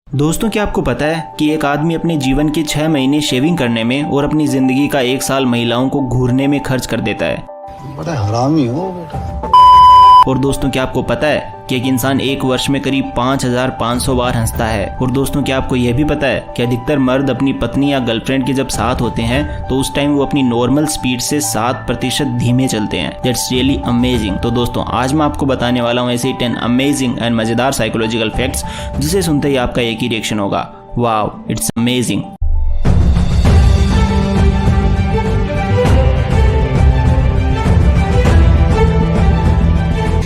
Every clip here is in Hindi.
दोस्तों, क्या आपको पता है कि एक आदमी अपने जीवन के 6 महीने शेविंग करने में और अपनी जिंदगी का 1 साल महिलाओं को घूरने में खर्च कर देता है। बड़ा हरामी हो बेटा। और दोस्तों, क्या आपको पता है कि एक इंसान 1 वर्ष में करीब 5500 बार हंसता है। और दोस्तों, क्या आपको यह भी पता है कि अधिकतर मर्द अपनी पत्नी या गर्लफ्रेंड के जब साथ होते हैं तो उस टाइम वो अपनी नॉर्मल स्पीड से 7% धीमे चलते हैं। That's really amazing. तो दोस्तों, आज मैं आपको बताने वाला हूँ ऐसे 10 अमेजिंग एंड मजेदार साइकोलॉजिकल फैक्ट्स जिसे सुनते ही आपका एक ही रिएक्शन होगा, wow it's amazing.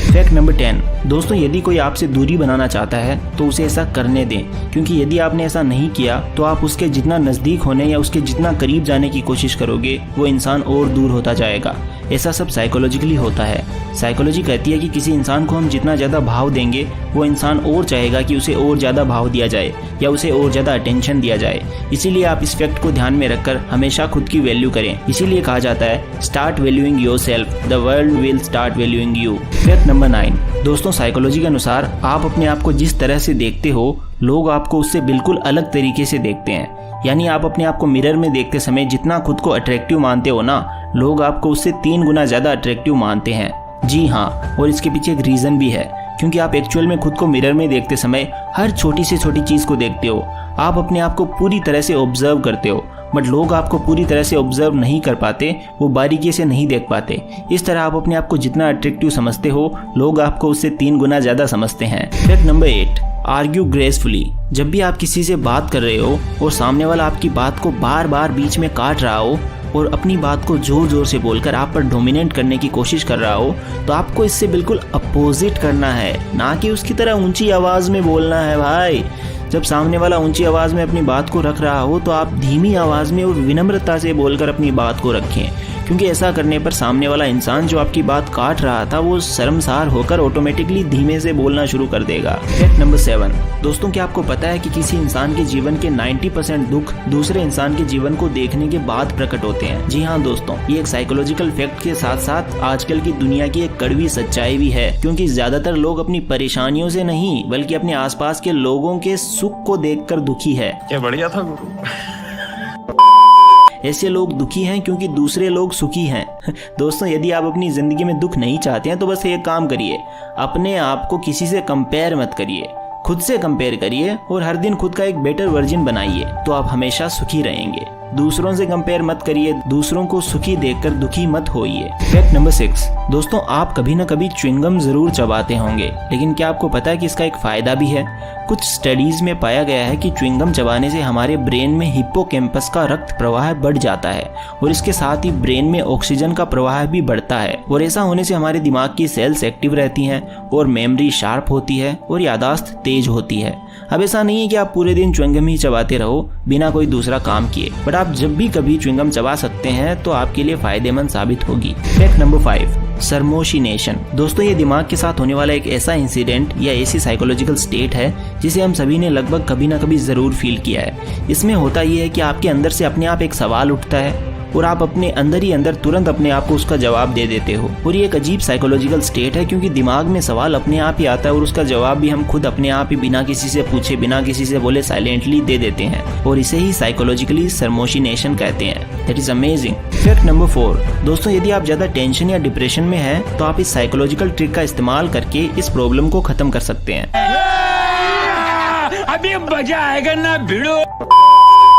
Fact number 10। दोस्तों, यदि कोई आपसे दूरी बनाना चाहता है तो उसे ऐसा करने दें, क्योंकि यदि आपने ऐसा नहीं किया तो आप उसके जितना नज़दीक होने या उसके जितना करीब जाने की कोशिश करोगे वो इंसान और दूर होता जाएगा। ऐसा सब साइकोलॉजिकली होता है। साइकोलॉजी कहती है कि किसी इंसान को हम जितना ज़्यादा भाव देंगे वो इंसान और चाहेगा कि उसे और ज़्यादा भाव दिया जाए या उसे और ज़्यादा अटेंशन दिया जाए। इसीलिए आप इस फैक्ट को ध्यान में रखकर हमेशा खुद की वैल्यू करें। इसीलिए कहा जाता है start valuing yourself, the world will start valuing you. Fact number 9। दोस्तों, साइकोलॉजी के अनुसार आप अपने आप को जिस तरह से देखते हो लोग आपको उससे बिल्कुल अलग तरीके से देखते हैं। यानी आप अपने आप को मिरर में देखते समय जितना खुद को अट्रैक्टिव मानते हो ना, लोग आपको उससे 3 गुना ज़्यादा अट्रैक्टिव मानते हैं। जी हाँ, और इसके पीछे एक रीज़न भी है, क्योंकि आप एक्चुअल में खुद को मिरर में देखते समय हर छोटी से छोटी चीज़ को देखते हो। आप अपने आप को पूरी तरह से ऑब्जर्व करते हो, बट लोग आपको पूरी तरह से ऑब्जर्व नहीं कर पाते, वो बारीकी से नहीं देख पाते। इस तरह आप अपने आप को जितना अट्रैक्टिव समझते हो लोग आपको उससे 3 गुना ज़्यादा समझते हैं। Fact number 8। Argue gracefully. जब भी आप किसी से बात कर रहे हो और सामने वाला आपकी बात को बार बार बीच में काट रहा हो और अपनी बात को जोर जोर से बोलकर आप पर डोमिनेट करने की कोशिश कर रहा हो, तो आपको इससे बिल्कुल अपोजिट करना है, ना कि उसकी तरह ऊंची आवाज़ में बोलना है। भाई, जब सामने वाला ऊंची आवाज़ में अपनी बात को रख रहा हो तो आप धीमी आवाज़ में और विनम्रता से बोलकर अपनी बात को रखें, क्योंकि ऐसा करने पर सामने वाला इंसान जो आपकी बात काट रहा था वो शर्मसार होकर ऑटोमेटिकली धीमे से बोलना शुरू कर देगा। Fact number 7। दोस्तों, क्या आपको पता है कि किसी इंसान के जीवन के 90% दुख दूसरे इंसान के जीवन को देखने के बाद प्रकट होते हैं। जी हाँ दोस्तों, ये एक साइकोलॉजिकल फैक्ट के साथ साथ आजकल की दुनिया की एक कड़वी सच्चाई भी है, क्योंकि ज्यादातर लोग अपनी परेशानियों से नहीं बल्कि अपने आसपास के लोगों के सुख को देखकर दुखी है। क्या बढ़िया था गुरु। ऐसे लोग दुखी हैं क्योंकि दूसरे लोग सुखी हैं। दोस्तों, यदि आप अपनी जिंदगी में दुख नहीं चाहते हैं तो बस एक काम करिए, अपने आप को किसी से कंपेयर मत करिए, खुद से कंपेयर करिए और हर दिन खुद का एक बेटर वर्जन बनाइए, तो आप हमेशा सुखी रहेंगे। दूसरों से कंपेयर मत करिए, दूसरों को सुखी देखकर दुखी मत होइए। Fact number 6। दोस्तों, आप कभी न कभी च्युइंगम जरूर चबाते होंगे, लेकिन क्या आपको पता है कि इसका एक फायदा भी है? कुछ स्टडीज में पाया गया है कि च्युइंगम चबाने से हमारे ब्रेन में हिप्पोकैम्पस का रक्त प्रवाह बढ़ जाता है और इसके साथ ही ब्रेन में ऑक्सीजन का प्रवाह भी बढ़ता है। और ऐसा होने से हमारे दिमाग की सेल्स एक्टिव रहती हैं और मेमोरी शार्प होती है और यादाश्त तेज होती है। अब ऐसा नहीं है कि आप पूरे दिन च्युइंगम ही चबाते रहो बिना कोई दूसरा काम किए, बट आप जब भी कभी च्युइंगम चबा सकते हैं तो आपके लिए फायदेमंद साबित होगी। Fact number 5। सरमोशिनेशन। दोस्तों, ये दिमाग के साथ होने वाला एक ऐसा इंसिडेंट या ऐसी साइकोलॉजिकल स्टेट है जिसे हम सभी ने लगभग कभी ना कभी जरूर फील किया है। इसमें होता ये है कि आपके अंदर से अपने आप एक सवाल उठता है और आप अपने अंदर ही अंदर तुरंत अपने आप को उसका जवाब दे देते हो। और ये एक अजीब साइकोलॉजिकल स्टेट है, क्योंकि दिमाग में सवाल अपने आप ही आता है और उसका जवाब भी हम खुद अपने आप ही बिना किसी से पूछे, बिना किसी से बोले साइलेंटली दे देते हैं, और इसे ही साइकोलॉजिकली सरमोशिनेशन कहते हैं। That is amazing. Fact number 4। दोस्तों, यदि आप ज्यादा टेंशन या डिप्रेशन में हैं तो आप इस साइकोलॉजिकल ट्रिक का इस्तेमाल करके इस प्रॉब्लम को खत्म कर सकते हैं। अभी मजा आएगा ना भिड़ो।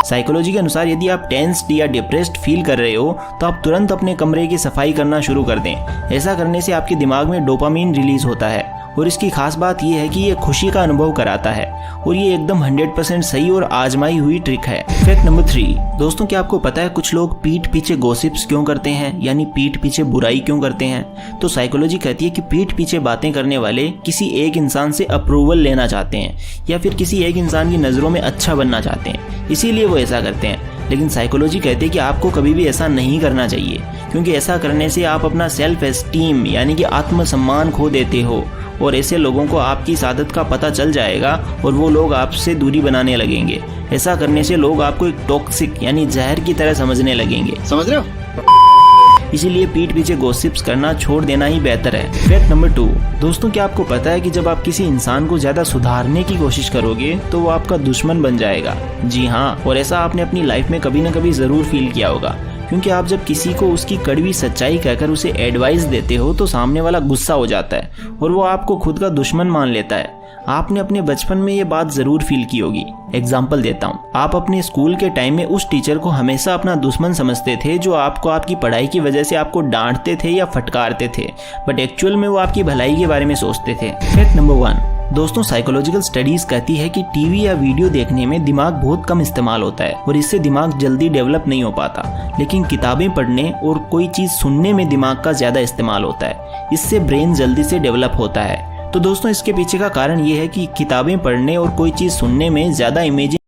साइकोलॉजी के अनुसार यदि आप टेंस्ड या डिप्रेस्ड फील कर रहे हो तो आप तुरंत अपने कमरे की सफाई करना शुरू कर दें। ऐसा करने से आपके दिमाग में डोपामीन रिलीज होता है और इसकी खास बात यह है कि ये खुशी का अनुभव कराता है और ये एकदम 100% सही और आजमाई हुई ट्रिक है। Fact number 3। दोस्तों, क्या आपको पता है कुछ लोग पीठ पीछे गॉसिप्स क्यों करते हैं, यानी पीठ पीछे बुराई क्यों करते हैं? तो साइकोलॉजी कहती है कि पीठ पीछे बातें करने वाले किसी एक इंसान से अप्रूवल लेना चाहते हैं या फिर किसी एक इंसान की नज़रों में अच्छा बनना चाहते हैं, इसीलिए वो ऐसा करते हैं। लेकिन साइकोलॉजी कहती है कि आपको कभी भी ऐसा नहीं करना चाहिए, क्योंकि ऐसा करने से आप अपना सेल्फ एस्टीम यानी कि आत्मसम्मान खो देते हो और ऐसे लोगों को आपकी इस आदत का पता चल जाएगा और वो लोग आपसे दूरी बनाने लगेंगे। ऐसा करने से लोग आपको एक टॉक्सिक यानी जहर की तरह समझने लगेंगे। समझ रहे हो? इसीलिए पीठ पीछे गॉसिप्स करना छोड़ देना ही बेहतर है। फैक्ट नंबर 2, दोस्तों क्या आपको पता है कि जब आप किसी इंसान को ज्यादा सुधारने की कोशिश करोगे तो वो आपका दुश्मन बन जाएगा। जी हाँ, और ऐसा आपने अपनी लाइफ में कभी ना कभी जरूर फील किया होगा, क्योंकि आप जब किसी को उसकी कड़वी सच्चाई कहकर उसे एडवाइस देते हो तो सामने वाला गुस्सा हो जाता है और वो आपको खुद का दुश्मन मान लेता है। आपने अपने बचपन में ये बात जरूर फील की होगी। एग्जाम्पल देता हूँ, आप अपने स्कूल के टाइम में उस टीचर को हमेशा अपना दुश्मन समझते थे जो आपको आपकी पढ़ाई की वजह से आपको डांटते थे या फटकारते थे, बट एक्चुअल में वो आपकी भलाई के बारे में सोचते थे। फैक्ट नंबर 1, दोस्तों साइकोलॉजिकल स्टडीज कहती है कि टीवी या वीडियो देखने में दिमाग बहुत कम इस्तेमाल होता है और इससे दिमाग जल्दी डेवलप नहीं हो पाता, लेकिन किताबें पढ़ने और कोई चीज सुनने में दिमाग का ज्यादा इस्तेमाल होता है। इससे ब्रेन जल्दी से डेवलप होता है। तो दोस्तों इसके पीछे का कारण ये है कि किताबें पढ़ने और कोई चीज सुनने में ज्यादा इमेजिन